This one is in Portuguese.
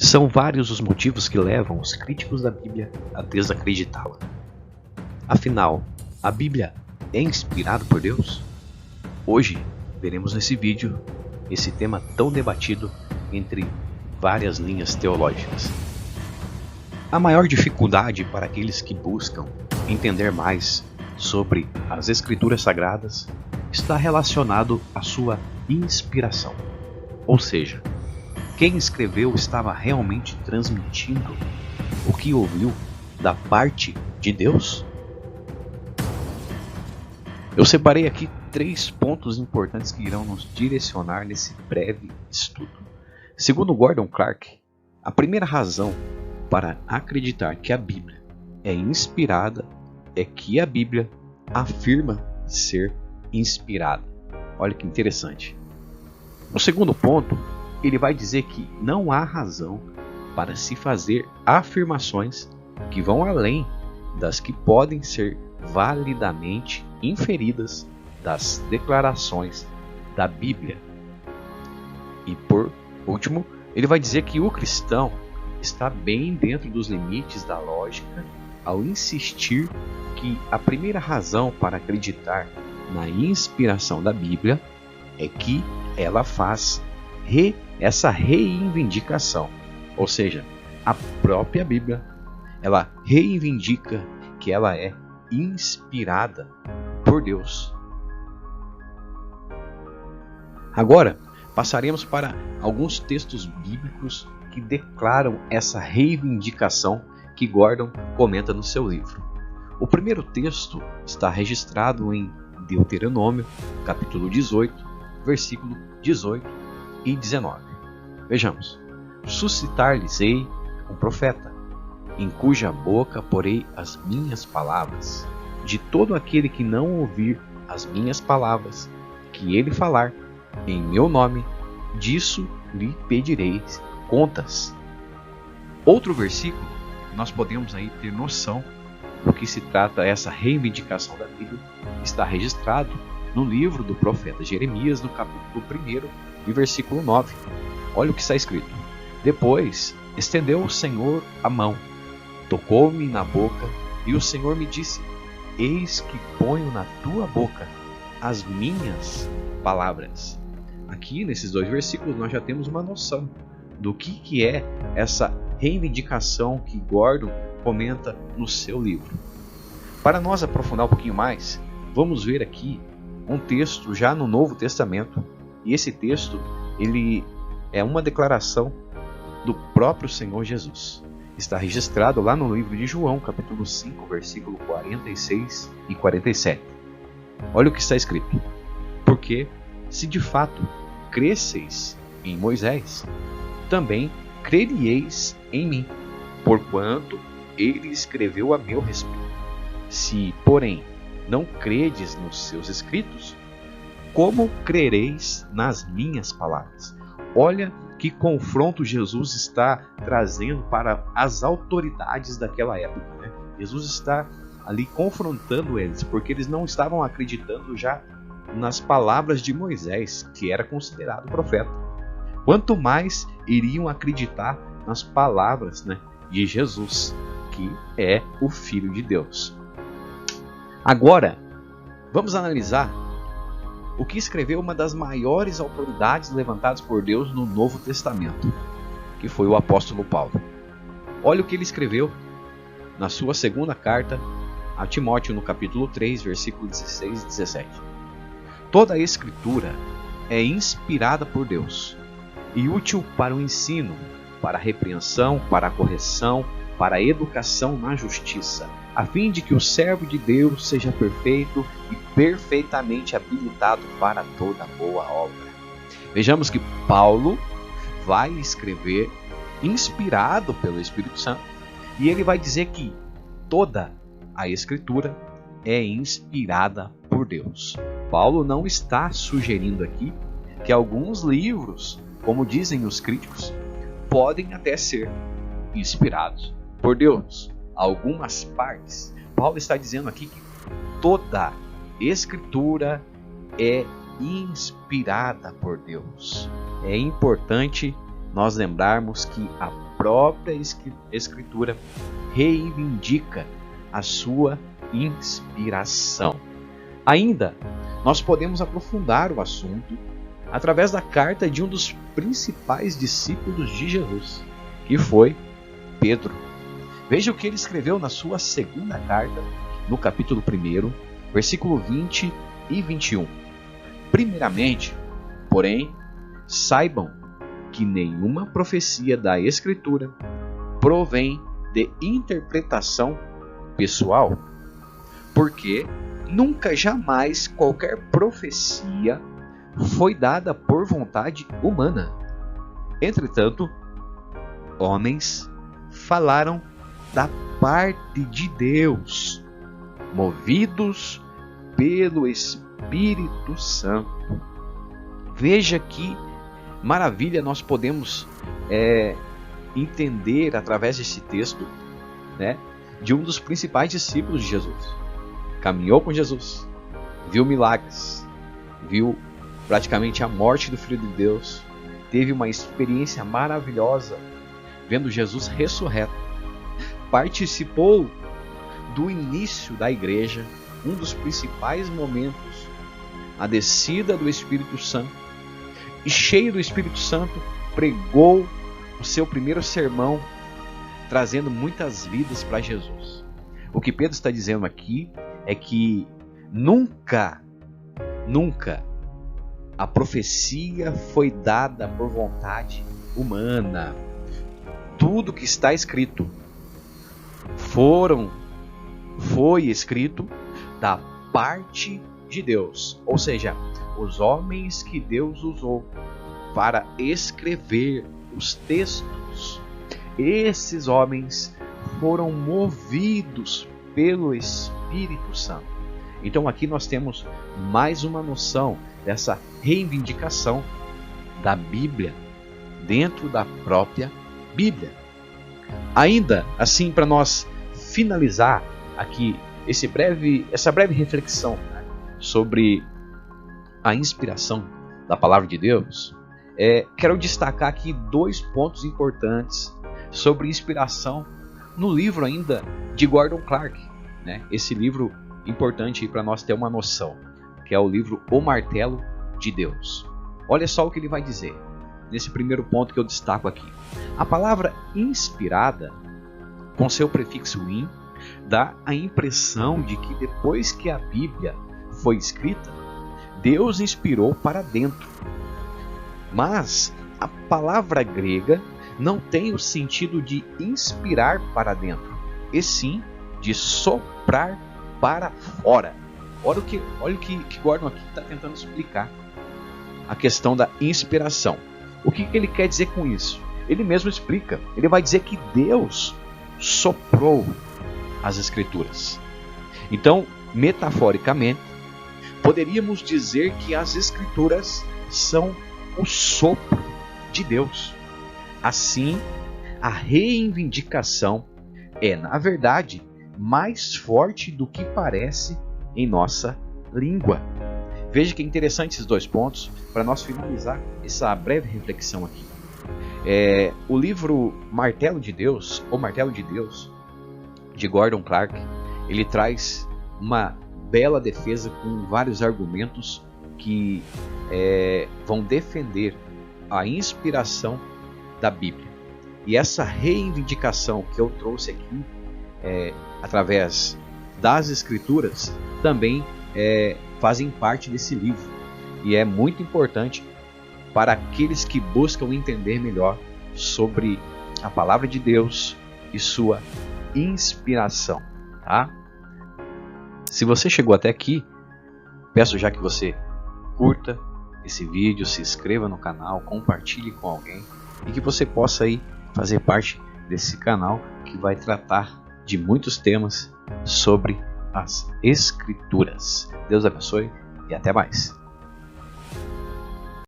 São vários os motivos que levam os críticos da Bíblia a desacreditá-la. Afinal, a Bíblia é inspirada por Deus? Hoje, veremos nesse vídeo esse tema tão debatido entre várias linhas teológicas. A maior dificuldade para aqueles que buscam entender mais sobre as Escrituras Sagradas está relacionado à sua inspiração. Ou seja, quem escreveu estava realmente transmitindo o que ouviu da parte de Deus? Eu separei aqui 3 pontos importantes que irão nos direcionar nesse breve estudo. Segundo Gordon Clark, a primeira razão para acreditar que a Bíblia é inspirada é que a Bíblia afirma ser inspirada. Olha que interessante. No segundo ponto, ele vai dizer que não há razão para se fazer afirmações que vão além das que podem ser validamente inferidas das declarações da Bíblia. E por último, ele vai dizer que o cristão está bem dentro dos limites da lógica ao insistir que a primeira razão para acreditar na inspiração da Bíblia é que ela faz essa reivindicação. Ou seja, a própria Bíblia, ela reivindica que ela é inspirada por Deus. Agora, passaremos para alguns textos bíblicos que declaram essa reivindicação que Gordon comenta no seu livro. O primeiro texto está registrado em Deuteronômio, capítulo 18, versículo 18 e 19. Vejamos: suscitar-lhes-ei um profeta, em cuja boca porei as minhas palavras. De todo aquele que não ouvir as minhas palavras, que ele falar em meu nome, disso lhe pedireis contas. Outro versículo, nós podemos aí ter noção do que se trata essa reivindicação da Bíblia, está registrado no livro do profeta Jeremias, no capítulo 1 e versículo 9. Olha o que está escrito: depois estendeu o Senhor a mão, tocou-me na boca, e o Senhor me disse: eis que ponho na tua boca as minhas palavras. Aqui nesses 2 versículos nós já temos uma noção do que é essa reivindicação que Gordon comenta no seu livro. Para nós aprofundar um pouquinho mais, vamos ver aqui um texto já no Novo Testamento, e esse texto ele é uma declaração do próprio Senhor Jesus. Está registrado lá no livro de João, capítulo 5, versículo 46 e 47. Olha o que está escrito: porque se de fato cresceis em Moisés, também creríeis em mim, porquanto ele escreveu a meu respeito. Se, porém, não credes nos seus escritos, como crereis nas minhas palavras? Olha que confronto Jesus está trazendo para as autoridades daquela época, né? Jesus está ali confrontando eles, porque eles não estavam acreditando já nas palavras de Moisés, que era considerado profeta. Quanto mais iriam acreditar nas palavras, né, de Jesus, que é o Filho de Deus. Agora, vamos analisar o que escreveu uma das maiores autoridades levantadas por Deus no Novo Testamento, que foi o apóstolo Paulo. Olha o que ele escreveu na sua segunda carta a Timóteo, no capítulo 3, versículo 16 e 17. Toda a Escritura é inspirada por Deus e útil para o ensino, para a repreensão, para a correção, para a educação na justiça, a fim de que o servo de Deus seja perfeito e perfeitamente habilitado para toda boa obra. Vejamos que Paulo vai escrever inspirado pelo Espírito Santo, e ele vai dizer que toda a Escritura é inspirada por Deus. Paulo não está sugerindo aqui que alguns livros, como dizem os críticos, podem até ser inspirados por Deus. Algumas partes. Paulo está dizendo aqui que toda Escritura é inspirada por Deus. É importante nós lembrarmos que a própria Escritura reivindica a sua inspiração. Ainda, nós podemos aprofundar o assunto através da carta de um dos principais discípulos de Jesus, que foi Pedro. Veja o que ele escreveu na sua segunda carta, no capítulo 1, versículo 20 e 21. Primeiramente, porém, saibam que nenhuma profecia da Escritura provém de interpretação pessoal, porque nunca jamais qualquer profecia foi dada por vontade humana. Entretanto, homens falaram da parte de Deus, movidos pelo Espírito Santo. Veja que maravilha nós podemos entender através desse texto, né, de um dos principais discípulos de Jesus. Caminhou com Jesus, viu milagres, viu praticamente a morte do Filho de Deus, teve uma experiência maravilhosa vendo Jesus ressurreto, participou do início da igreja, um dos principais momentos, a descida do Espírito Santo, e cheio do Espírito Santo, pregou o seu primeiro sermão, trazendo muitas vidas para Jesus. O que Pedro está dizendo aqui é que nunca a profecia foi dada por vontade humana. Tudo que está escrito foi escrito da parte de Deus, ou seja, os homens que Deus usou para escrever os textos, esses homens foram movidos pelo Espírito Santo. Então aqui nós temos mais uma noção dessa reivindicação da Bíblia dentro da própria Bíblia. Ainda assim, para nós finalizar aqui essa breve reflexão, né, sobre a inspiração da palavra de Deus, quero destacar aqui 2 pontos importantes sobre inspiração no livro ainda de Gordon Clark, né? Esse livro importante para nós ter uma noção, que é o livro O Martelo de Deus. Olha só o que ele vai dizer nesse primeiro ponto que eu destaco aqui. A palavra inspirada, com seu prefixo in, dá a impressão de que depois que a Bíblia foi escrita, Deus inspirou para dentro. Mas a palavra grega não tem o sentido de inspirar para dentro, e sim de soprar para fora. Olha o que Gordon aqui está tentando explicar. A questão da inspiração. O que ele quer dizer com isso? Ele mesmo explica. Ele vai dizer que Deus soprou as Escrituras. Então, metaforicamente, poderíamos dizer que as Escrituras são o sopro de Deus. Assim, a reivindicação é, na verdade, mais forte do que parece em nossa língua. Veja que interessante esses 2 pontos para nós finalizar essa breve reflexão aqui. O livro Martelo de Deus, ou Martelo de Deus, de Gordon Clark, ele traz uma bela defesa com vários argumentos que vão defender a inspiração da Bíblia. E essa reivindicação que eu trouxe aqui, através das Escrituras, também fazem parte desse livro. E é muito importante para aqueles que buscam entender melhor sobre a palavra de Deus e sua inspiração, tá? Se você chegou até aqui, peço já que você curta esse vídeo, se inscreva no canal, compartilhe com alguém e que você possa aí fazer parte desse canal que vai tratar de muitos temas sobre as Escrituras. Deus abençoe e até mais.